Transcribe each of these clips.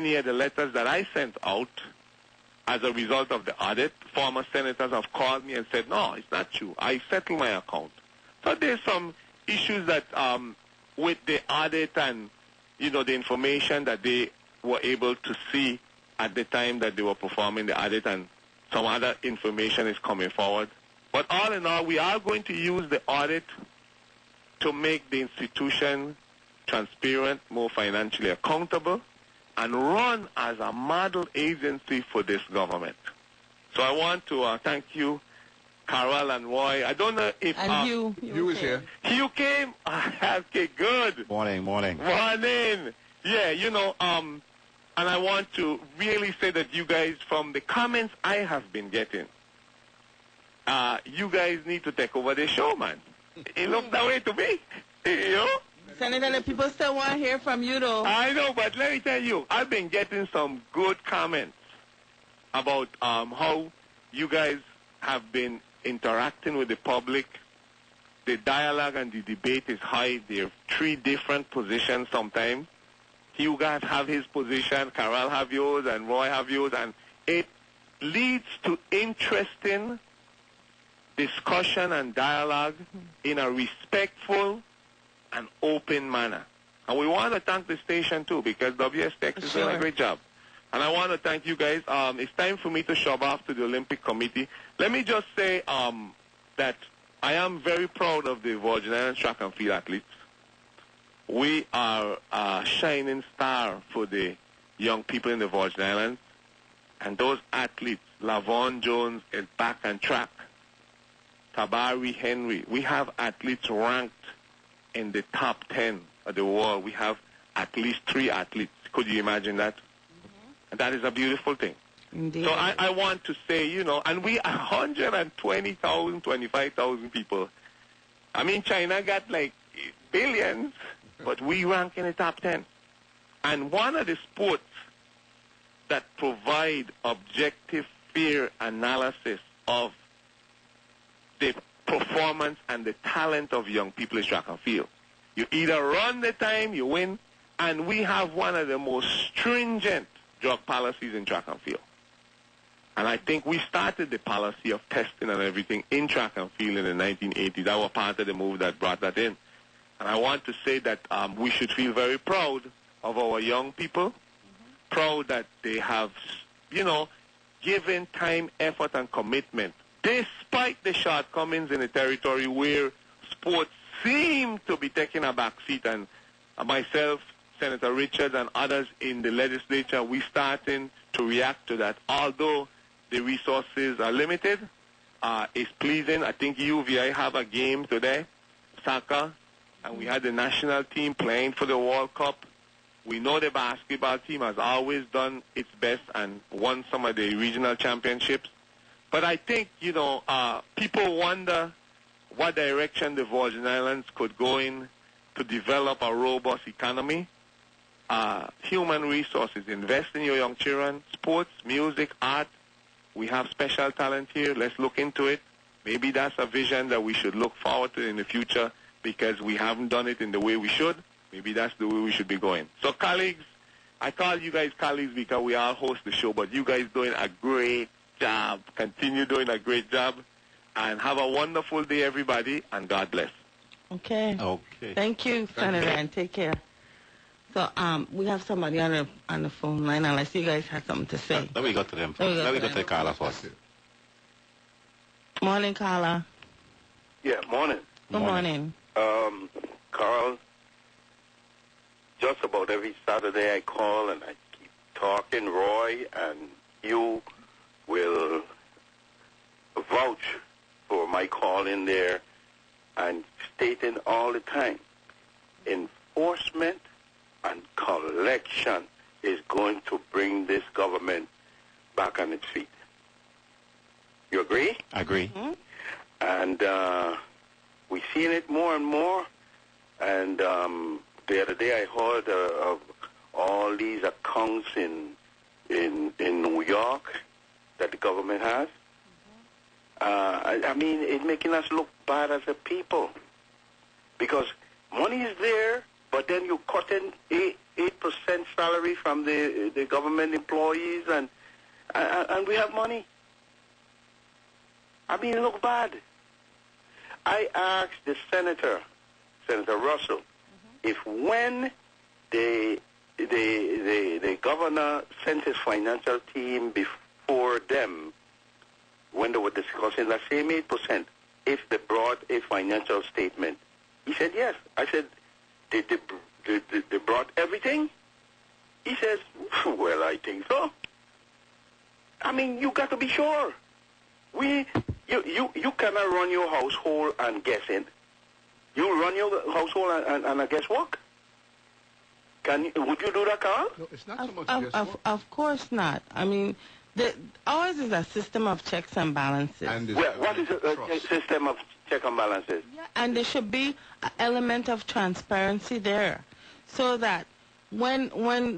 any of the letters that I sent out as a result of the audit, former senators have called me and said, no, it's not true. I settled my account. So there's some issues that with the audit and, the information that they were able to see at the time that they were performing the audit, and some other information is coming forward. But all in all, we are going to use the audit to make the institution transparent, more financially accountable, and run as a model agency for this government. So I want to thank you, Carol and Roy. I don't know if... And you was here. You came? Okay, good. Morning. Morning. Yeah, and I want to really say that you guys, from the comments I have been getting, you guys need to take over the show, man. It looks that way to me, Senator, the people still want to hear from you, though. I know, but let me tell you, I've been getting some good comments about how you guys have been interacting with the public. The dialogue and the debate is high. There are three different positions sometimes. You guys have his position, Carol have yours, and Roy have yours, and it leads to interesting discussion and dialogue in a respectful and open manner. And we want to thank the station, too, because WSTX is doing a great job. And I want to thank you guys. It's time for me to shove off to the Olympic Committee. Let me just say that I am very proud of the Virgin Islands track and field athletes. We are a shining star for the young people in the Virgin Islands. And those athletes, Lavon Jones is back on track. Tabari Henry. We have athletes ranked in the top 10 of the world. We have at least 3 athletes. Could you imagine that? And that is a beautiful thing. Indeed. So I want to say, and we are 120,000, 25,000 people. I mean, China got like billions, but we rank in the top 10. And one of the sports that provide objective, fair analysis of the performance and the talent of young people is track and field. You either run the time, you win, and we have one of the most stringent drug policies in track and field. And I think we started the policy of testing and everything in track and field in the 1980s. That was part of the move that brought that in. And I want to say that we should feel very proud of our young people, proud that they have, given time, effort, and commitment, despite the shortcomings in the territory where sports seem to be taking a back seat. And myself, Senator Richards, and others in the legislature, we starting to react to that. Although the resources are limited, it's pleasing. I think UVI have a game today, soccer, and we had the national team playing for the World Cup. We know the basketball team has always done its best and won some of the regional championships. But I think, people wonder what direction the Virgin Islands could go in to develop a robust economy. Human resources, invest in your young children, sports, music, art. We have special talent here. Let's look into it. Maybe that's a vision that we should look forward to in the future because we haven't done it in the way we should. Maybe that's the way we should be going. So, colleagues, I call you guys colleagues because we all host the show, but you guys doing a great job. Continue doing a great job. And have a wonderful day, everybody, and God bless. Okay. Thank you, Senator, and take care. So we have somebody on the phone line, unless you guys have something to say. Let me go to them first. Let me go to Carla first. Morning, Carla. Yeah, morning. Good morning. Carl, just about every Saturday I call and I keep talking. Roy and you will vouch for my call in there and stating all the time, enforcement and collection is going to bring this government back on its feet. You agree? I agree. Mm-hmm. And we're seeing it more and more. And the other day I heard of all these accounts in New York that the government has. I mean, it's making us look bad as a people. Because money is there, but then you cut in 8% salary from the government employees, and we have money. I mean, it look bad. I asked the Senator Russell, if when the governor sent his financial team before them, when they were discussing the same 8%, if they brought a financial statement. He said, yes. I said, they brought everything? He says, well, I think so. I mean, you got to be sure. You cannot run your household and guess it. You run your household and guess what? Would you do that, Carl? No, it's not so much guesswork. Of course not. I mean, ours is a system of checks and balances. And what is a system of check and balances? Yeah, and there should be an element of transparency there, so that when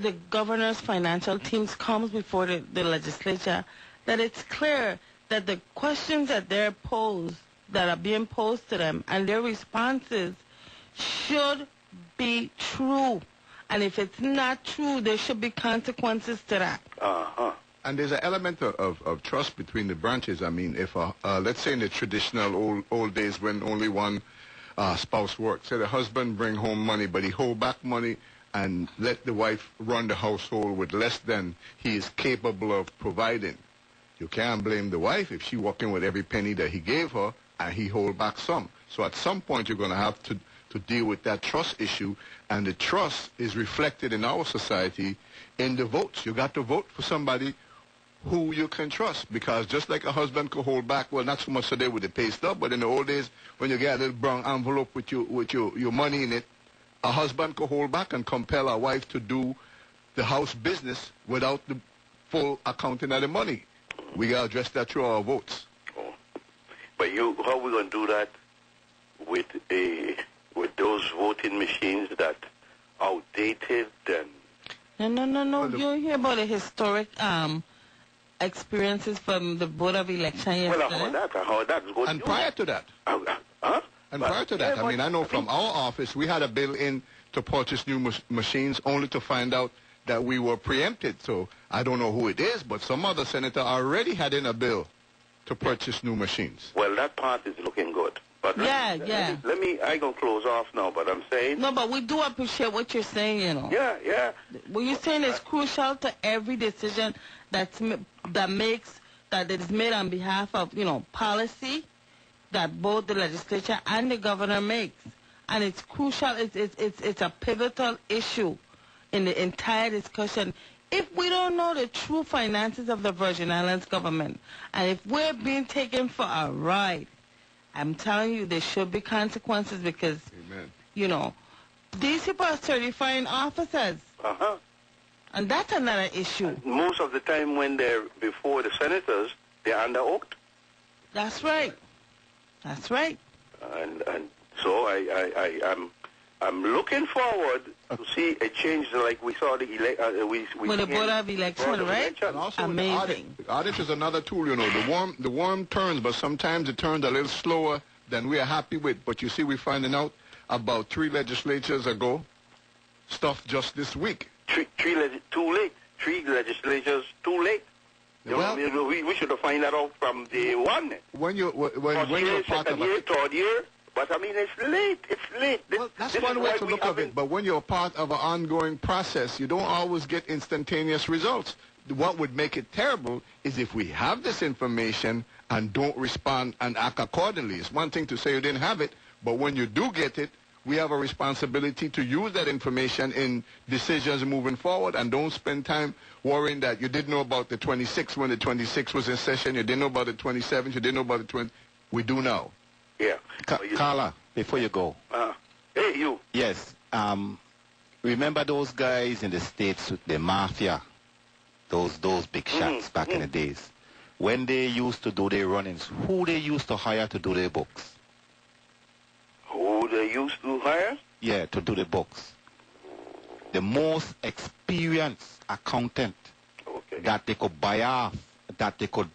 the governor's financial teams comes before the legislature, that it's clear that the questions that they're posed, that are being posed to them, and their responses should be true. And if it's not true, there should be consequences to that. Uh-huh. And there's an element of trust between the branches. I mean, if let's say in the traditional old days when only one spouse worked, say the husband bring home money, but he hold back money and let the wife run the household with less than he is capable of providing. You can't blame the wife if she walk in with every penny that he gave her and he hold back some. So at some point you're going to have to deal with that trust issue, and the trust is reflected in our society in the votes. You got to vote for somebody who you can trust, because just like a husband could hold back, well, not so much today with the pay stub, but in the old days when you get a little brown envelope with your money in it, a husband could hold back and compel a wife to do the house business without the full accounting of the money. We got to address that through our votes. Oh. But how are we going to do that with those voting machines that outdated and... No. You hear about the historic experiences from the Board of Election yesterday? Well, how that's going. And prior to that. And prior to that, I mean, I know from our office, we had a bill in to purchase new machines only to find out that we were preempted. So I don't know who it is, but some other senator already had in a bill to purchase new machines. Well, that part is looking good. But I'm going to close off now, but I'm saying... No, but we do appreciate what you're saying, you know. Yeah. What you're saying is crucial to every decision that is made on behalf of, policy that both the legislature and the governor makes. And it's crucial, it's a pivotal issue in the entire discussion. If we don't know the true finances of the Virgin Islands government, and if we're being taken for a ride, I'm telling you, there should be consequences, because, Amen. These people are certifying officers. Uh-huh. And that's another issue. And most of the time when they're before the senators, they're under oath. That's right. That's right. And so I'm looking forward to see a change like we saw with the Board of Election, right? And also amazing. The audit is another tool, The worm turns, but sometimes it turns a little slower than we are happy with. But you see, we're finding out about 3 legislatures ago, stuff just this week. Too late. 3 legislatures too late. Well, we should have found that out from day one. When you're part of a... third year. But, I mean, it's late. It's late. Well, that's one way to look at it. But when you're part of an ongoing process, you don't always get instantaneous results. What would make it terrible is if we have this information and don't respond and act accordingly. It's one thing to say you didn't have it, but when you do get it, we have a responsibility to use that information in decisions moving forward, and don't spend time worrying that you didn't know about the 26th when the 26th was in session, you didn't know about the 27th, you didn't know about the 20th. We do now. Yeah. Carla, before you go. Hey, you. Yes. Remember those guys in the States with the mafia? Those big shots back in the days? When they used to do their run-ins, who they used to hire to do their books? Who they used to hire? Yeah, to do the books. The most experienced accountant that they could buy off, that they could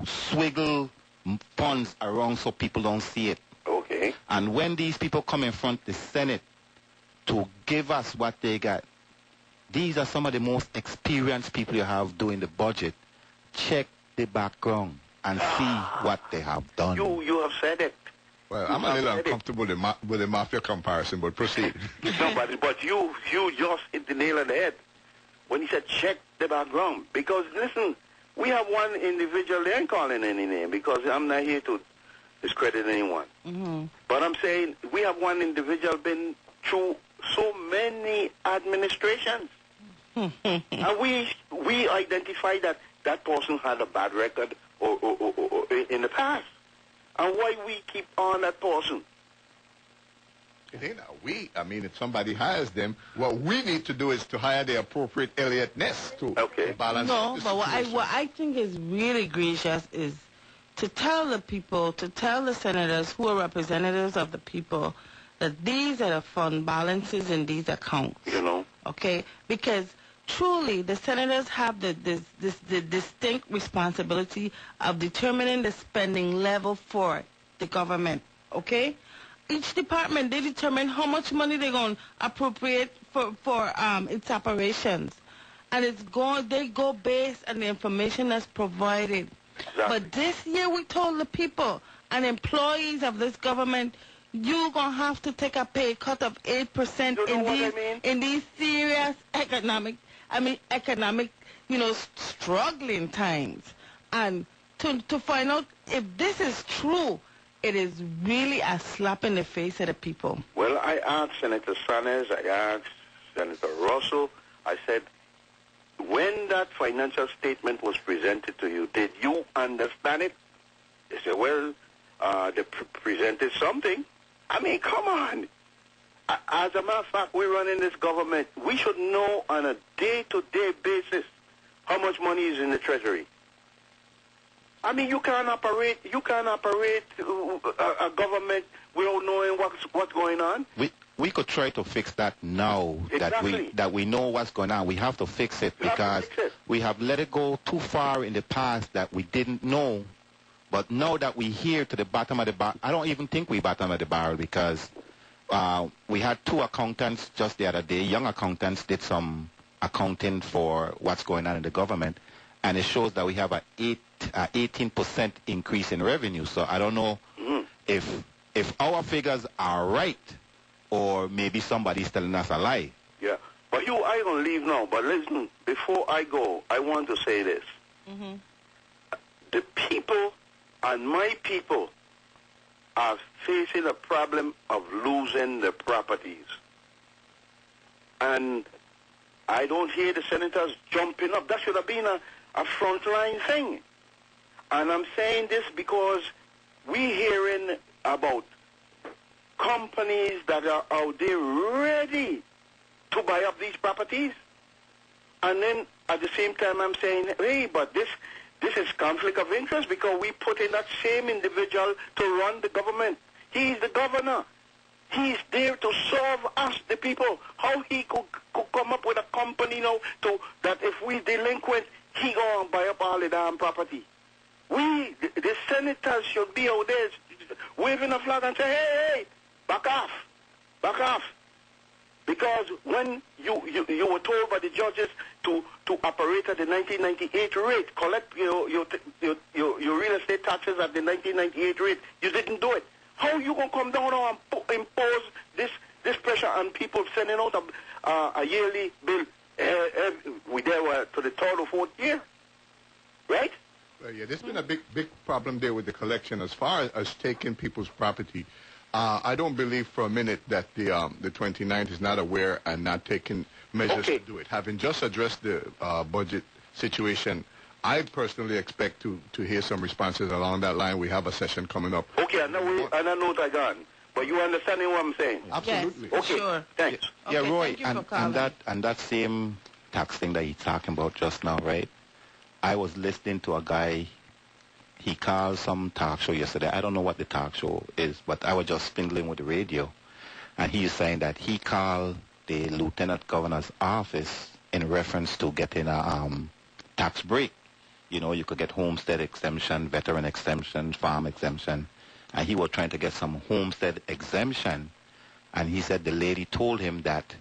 swiggle funds around so people don't see it. Okay. And when these people come in front of the Senate to give us what they got, these are some of the most experienced people you have doing the budget. Check the background and see what they have done. You have said it. Well, I'm a little uncomfortable with the mafia comparison, but proceed. No, but you just hit the nail on the head when you said check the background. Because, listen, we have one individual, they ain't calling any name because I'm not here to discredit anyone. Mm-hmm. But I'm saying we have one individual been through so many administrations. And we identified that person had a bad record or in the past. And why we keep on that person? It ain't we. I mean, if somebody hires them, what we need to do is to hire the appropriate Elliot Ness to balance No, the but what situation. I think is really gracious is to tell the people, to tell the senators who are representatives of the people that these are the fund balances in these accounts. You know? Okay? Because truly, the senators have the distinct responsibility of determining the spending level for the government. Okay? Each department, they determine how much money they're going to appropriate for its operations. And they go based on the information that's provided. Exactly. But this year we told the people and employees of this government, you're going to have to take a pay cut of 8% in these serious economic, struggling times. And to find out if this is true, it is really a slap in the face of the people. Well, I asked Senator Sanders, I asked Senator Russell, I said, when that financial statement was presented to you, did you understand it? They said, well, they presented something. I mean, come on. As a matter of fact, we're running this government. We should know on a day-to-day basis how much money is in the Treasury. I mean, you can't operate a government without knowing what's going on. We could try to fix that now. Exactly. that we know what's going on. We have to fix it because we have let it go too far in the past that we didn't know. But now that we hear to the bottom of the barrel, I don't even think we bottom of the barrel because we had two accountants just the other day. Young accountants did some accounting for what's going on in the government, and it shows that we have an 18% increase in revenue. So I don't know if our figures are right or maybe somebody's telling us a lie. Yeah. But I don't leave now. But listen, before I go, I want to say this. Mm-hmm. The people and my people are facing a problem of losing their properties. And I don't hear the senators jumping up. That should have been a frontline thing. And I'm saying this because we're hearing about companies that are out there ready to buy up these properties. And then at the same time I'm saying, hey, but this is conflict of interest because we put in that same individual to run the government. He's the governor. He's there to serve us, the people. How he could come up with a company now that if we delinquent, he go and buy up all the damn property. The senators should be out there waving a flag and say, hey, back off. Because when you were told by the judges to operate at the 1998 rate, collect your real estate taxes at the 1998 rate, you didn't do it. How you going to come down and impose this pressure on people sending out a yearly bill we there to the third or fourth year? Right? Well, yeah, there's been a big problem there with the collection as far as taking people's property. I don't believe for a minute that the 29th is not aware and not taking measures to do it. Having just addressed the budget situation, I personally expect to hear some responses along that line. We have a session coming up. Okay, and I know I gone. But you understanding what I'm saying? Absolutely. Yes, Okay, sure. thanks. Yeah, Okay, Roy, thank you for calling. and that same tax thing that he's talking about just now, right? I was listening to a guy. He called some talk show yesterday. I don't know what the talk show is, but I was just spindling with the radio. And he is saying that he called the lieutenant governor's office in reference to getting a tax break. You know, you could get homestead exemption, veteran exemption, farm exemption. And he was trying to get some homestead exemption. And he said the lady told him that